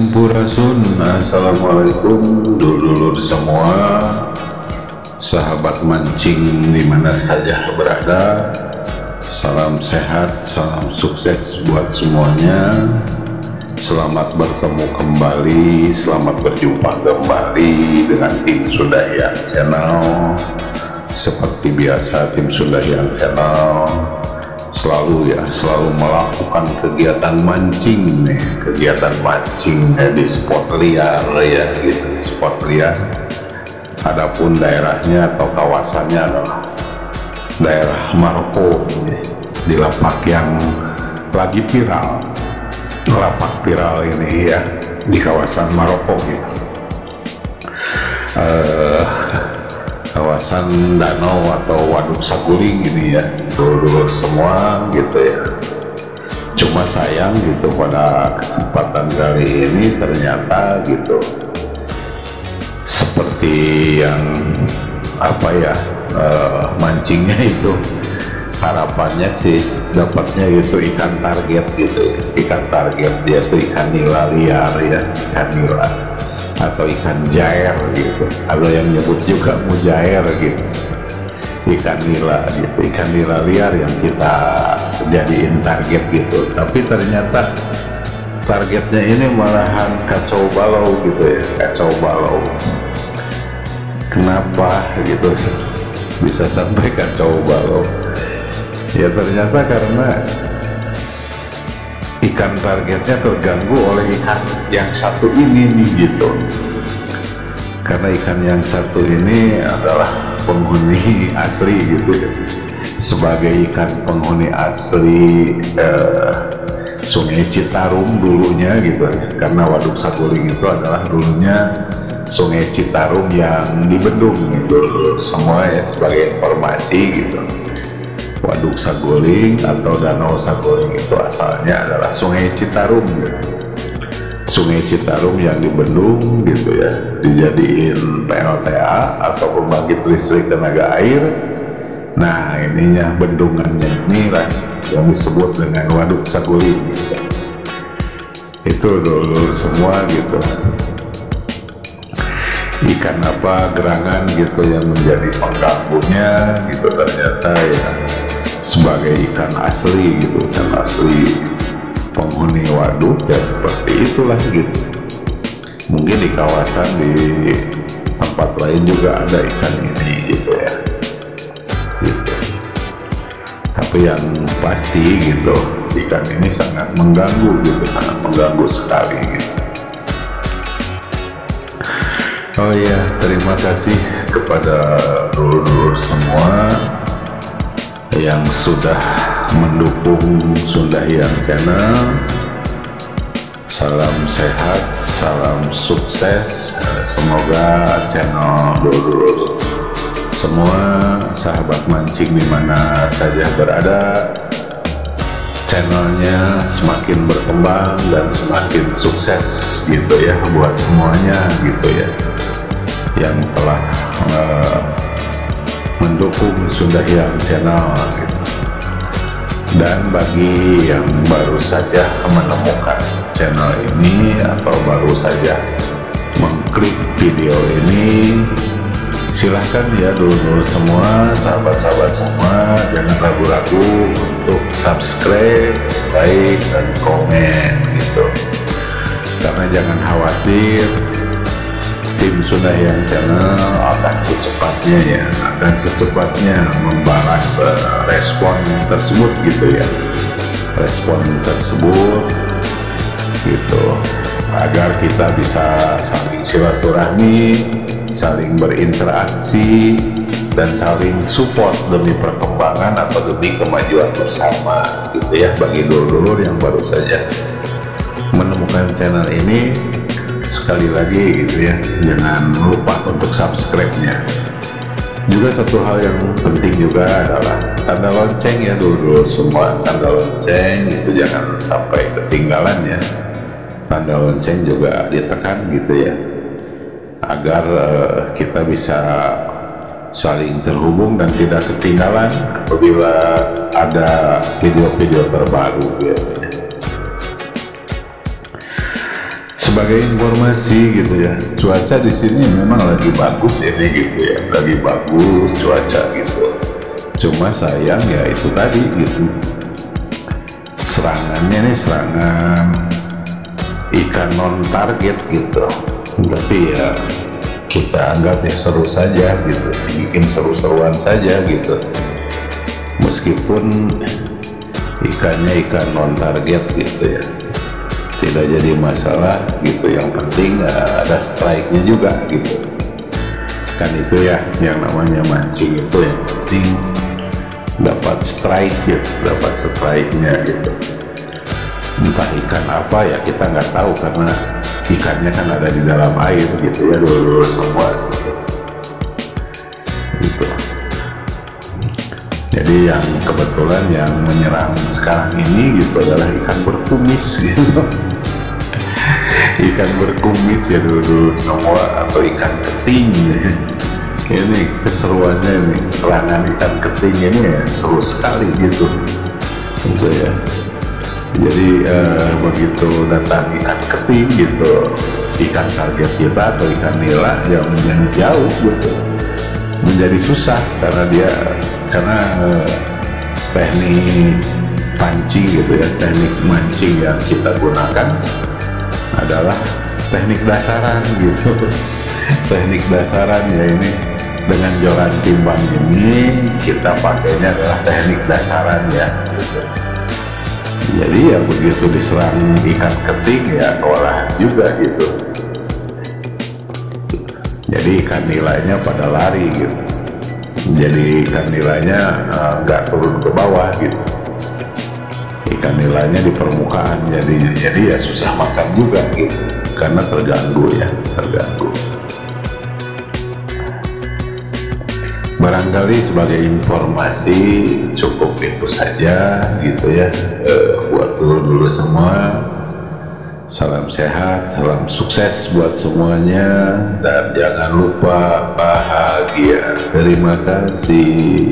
Sampurasun Assalamualaikum dulur-dulur semua, sahabat mancing dimana saja berada. Salam sehat, salam sukses buat semuanya. Selamat bertemu kembali, selamat berjumpa kembali dengan Tim Sunda Hiang channel. Seperti biasa, Tim Sunda Hiang channel selalu melakukan kegiatan mancing nih, kegiatan mancing di spot liar ya, gitu, spot liar. Adapun daerahnya atau kawasannya adalah daerah Maroko, di lapak yang lagi viral, lapak viral ini ya, di kawasan Maroko gitu. Kawasan danau atau waduk Saguling ini ya, dulur-dulur semua gitu ya. Cuma sayang gitu pada kesempatan kali ini ternyata gitu seperti yang apa ya, mancingnya itu harapannya sih dapatnya gitu ikan target gitu, ikan target dia tuh ikan nila liar ya, ikan nila atau ikan jair gitu, atau yang nyebut juga mujair gitu, ikan nila gitu, ikan nila liar yang kita jadiin target gitu. Tapi ternyata targetnya ini malahan kacau balau gitu ya, kacau balau. Kenapa gitu bisa sampai kacau balau? Ya ternyata karena ikan targetnya terganggu oleh ikan yang satu ini nih gitu. Karena ikan yang satu ini adalah penghuni asli gitu ya. Sebagai ikan penghuni asli Sungai Citarum dulunya gitu ya. Karena Waduk Saguling itu adalah dulunya Sungai Citarum yang dibendung gitu semua ya, sebagai informasi gitu. Waduk Saguling atau Danau Saguling itu asalnya adalah Sungai Citarum gitu. Sungai Citarum yang dibendung gitu ya, dijadiin PLTA atau pembangkit listrik tenaga air. Nah ininya bendungannya inilah yang disebut dengan Waduk Saguling gitu. Itu dulu semua gitu. Ikan apa gerangan gitu yang menjadi pengganggunya gitu ternyata ya sebagai ikan asli gitu, ikan asli penghuni waduk ya, seperti itulah gitu. Mungkin di kawasan di tempat lain juga ada ikan ini gitu ya gitu. Tapi yang pasti gitu ikan ini sangat mengganggu gitu, sangat mengganggu sekali gitu. Oh iya, terima kasih kepada dulur-dulur semua yang sudah mendukung Sunda Hiang channel. Salam sehat, salam sukses. Semoga channel dulur-dulur semua, sahabat mancing dimana saja berada, channelnya semakin berkembang dan semakin sukses gitu ya, buat semuanya gitu ya, yang telah mendukung Sunda Hiang channel gitu. Dan bagi yang baru saja menemukan channel ini atau baru saja mengklik video ini, silahkan ya dulur-dulur semua, sahabat-sahabat semua, jangan ragu-ragu untuk subscribe, like, dan komen gitu. Karena jangan khawatir, Tim Sunda Hiang channel akan secepatnya membalas respon tersebut gitu ya, respon tersebut gitu, agar kita bisa saling silaturahmi, saling berinteraksi, dan saling support demi perkembangan atau demi kemajuan bersama gitu ya. Bagi dulur-dulur yang baru saja menemukan channel ini, sekali lagi gitu ya, jangan lupa untuk subscribe-nya. Juga satu hal yang penting juga adalah tanda lonceng ya dulur-dulur semua, tanda lonceng itu jangan sampai ketinggalan ya. Tanda lonceng juga ditekan gitu ya, agar kita bisa saling terhubung dan tidak ketinggalan apabila ada video-video terbaru gitu ya. sebagai informasi gitu ya, cuaca di sini memang lagi bagus ini gitu ya, lagi bagus cuaca gitu. Cuma sayang ya itu tadi gitu, serangannya nih serangan ikan non target gitu. Tapi ya kita anggap ya seru saja gitu, bikin seru-seruan saja gitu. Meskipun ikannya ikan non target gitu ya, tidak jadi masalah gitu. Yang penting ada strike-nya juga gitu. Kan itu ya yang namanya mancing, itu yang penting dapat strike gitu, dapat strike-nya gitu. Entah ikan apa ya kita nggak tahu, karena ikannya kan ada di dalam air gitu ya, dulur-dulur semua gitu. Gitu. Jadi yang kebetulan yang menyerang sekarang ini gitu adalah ikan berkumis gitu. Ikan berkumis ya dulu semua, atau ikan keting gitu. Ini keseruannya ini, serangan ikan keting ini ya seru sekali gitu. Gitu ya. Jadi begitu datang ikan keting gitu, ikan target kita atau ikan nila yang menjadi jauh gitu, menjadi susah karena teknik pancing gitu ya, teknik mancing yang kita gunakan adalah teknik dasaran gitu. Teknik dasaran ya ini, dengan joran timbang ini kita pakainya adalah teknik dasaran ya gitu. Jadi ya begitu diserang ikan keting ya kewalahan juga gitu. Jadi ikan nilainya pada lari gitu. Jadi ikan nilainya nggak turun ke bawah gitu. Ikan nilainya di permukaan, jadi ya susah makan juga gitu, karena terganggu ya, terganggu. Barangkali sebagai informasi cukup itu saja gitu ya, buat dulur-dulur semua. Salam sehat, salam sukses buat semuanya, dan jangan lupa bahagia. Terima kasih.